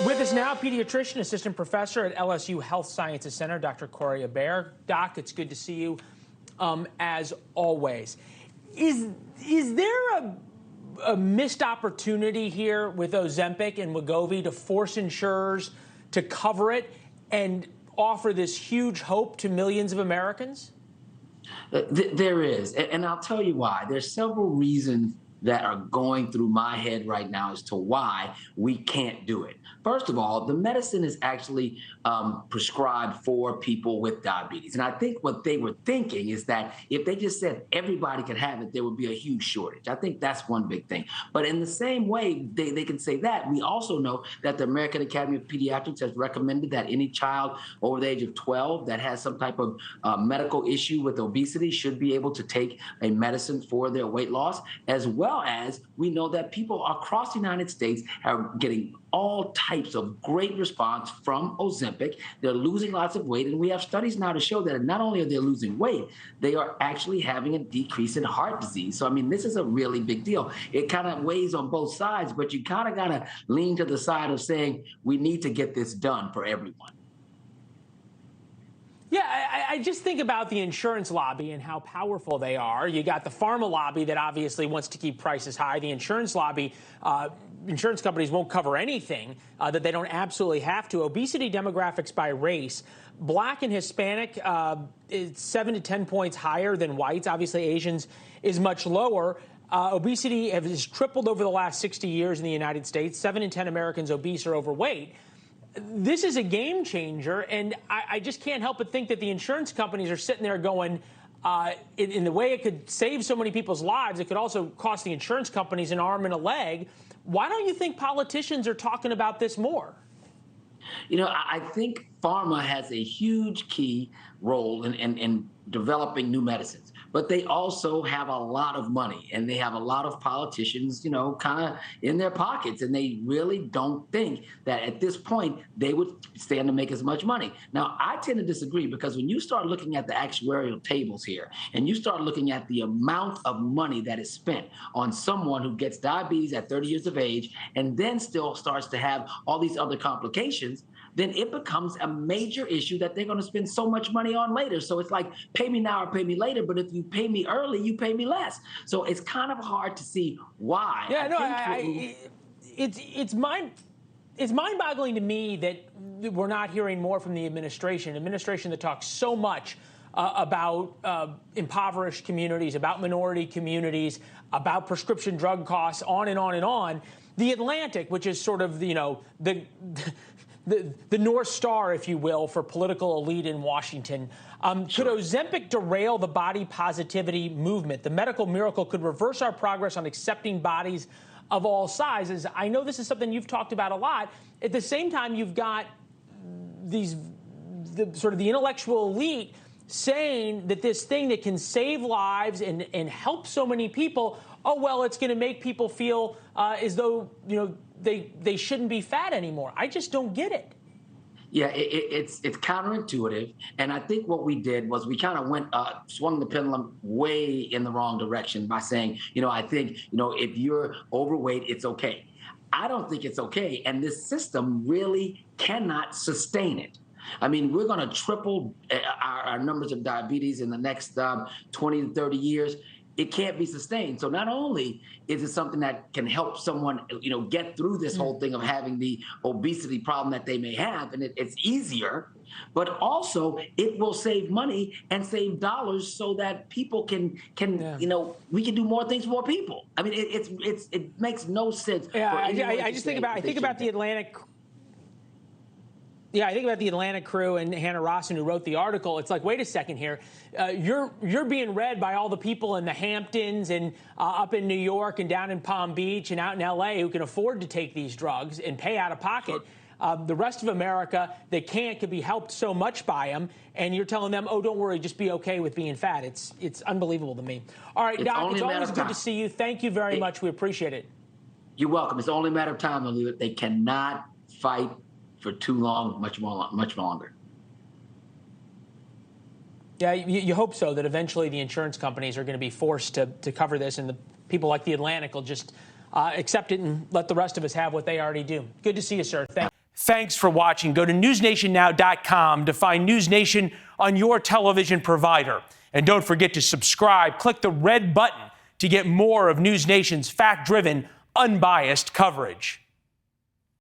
With us now, pediatrician, assistant professor at LSU Health Sciences Center, Dr. Corey Hebery. Doc, it's good to see you, as always. Is there a missed opportunity here with Ozempic and Wegovy to force insurers to cover it and offer this huge hope to millions of Americans? There is, and I'll tell you why. There's several reasons that are going through my head right now as to why we can't do it. First of all, the medicine is actually prescribed for people with diabetes. And I think what they were thinking is that if they just said everybody could have it, there would be a huge shortage. I think that's one big thing. But in the same way they can say that, we also know that the American Academy of Pediatrics has recommended that any child over the age of 12 that has some type of medical issue with obesity should be able to take a medicine for their weight loss, as well as we know that people across the United States are getting all types of great response from Ozempic. They're losing lots of weight, and we have studies now to show that not only are they losing weight, they are actually having a decrease in heart disease. So, I mean, this is a really big deal. It kind of weighs on both sides, but you kind of got to lean to the side of saying we need to get this done for everyone. Yeah, I just think about the insurance lobby and how powerful they are. You got the pharma lobby that obviously wants to keep prices high. The insurance lobby, insurance companies won't cover anything that they don't absolutely have to. Obesity demographics by race. Black and Hispanic is 7 to 10 points higher than whites. Obviously, Asians is much lower. Obesity has tripled over the last 60 years in the United States. 7 in 10 Americans obese or overweight. This is a game changer, and I just can't help but think that the insurance companies are sitting there going, in the way it could save so many people's lives, it could also cost the insurance companies an arm and a leg. Why don't you think politicians are talking about this more? You know, I think pharma has a huge key role in developing new medicines, but they also have a lot of money, and they have a lot of politicians, you know, kind of in their pockets, and they really don't think that at this point they would stand to make as much money. Now, I tend to disagree, because when you start looking at the actuarial tables here, and you start looking at the amount of money that is spent on someone who gets diabetes at 30 years of age and then still starts to have all these other complications, then it becomes a major issue that they're going to spend so much money on later. So it's like, pay me now or pay me later, but if you pay me early, you pay me less. So it's kind of hard to see why. Yeah, it's mind-boggling to me that we're not hearing more from the administration that talks so much about impoverished communities, about minority communities, about prescription drug costs, on and on and on. The Atlantic, which is sort of, you know, the North Star, if you will, for political elite in Washington. Could Ozempic derail the body positivity movement? The medical miracle could reverse our progress on accepting bodies of all sizes. I know this is something you've talked about a lot. At the same time, you've got the intellectual elite saying that this thing that can save lives and help so many people, oh, well, it's going to make people feel as though, you know, they shouldn't be fat anymore. I just don't get it. Yeah, it's counterintuitive. And I think what we did was we kind of swung the pendulum way in the wrong direction by saying, you know, I think, you know, if you're overweight, it's okay. I don't think it's okay. And this system really cannot sustain it. I mean, we're going to triple our numbers of diabetes in the next 20 to 30 years. It can't be sustained. So not only is it something that can help someone, you know, get through this whole thing of having the obesity problem that they may have, and it's easier, but also it will save money and save dollars so that people can you know, we can do more things for more people. I mean, it makes no sense. Yeah, I think about the Atlantic. Yeah, I think about the Atlantic crew and Hannah Rosson, who wrote the article. It's like, wait a second here. You're being read by all the people in the Hamptons and up in New York and down in Palm Beach and out in L.A. who can afford to take these drugs and pay out of pocket. The rest of America that can't could be helped so much by them. And you're telling them, oh, don't worry, just be okay with being fat. It's unbelievable to me. All right, Doc, it's always good to see you. Thank you very much. We appreciate it. You're welcome. It's only a matter of time, though. They cannot fight for too long, much longer. Yeah, you hope so, that eventually the insurance companies are going to be forced to cover this, and the people like the Atlantic will just accept it and let the rest of us have what they already do. Good to see you, sir. Thank you. Thanks for watching. Go to newsnationnow.com to find NewsNation on your television provider. And don't forget to subscribe. Click the red button to get more of NewsNation's fact-driven, unbiased coverage.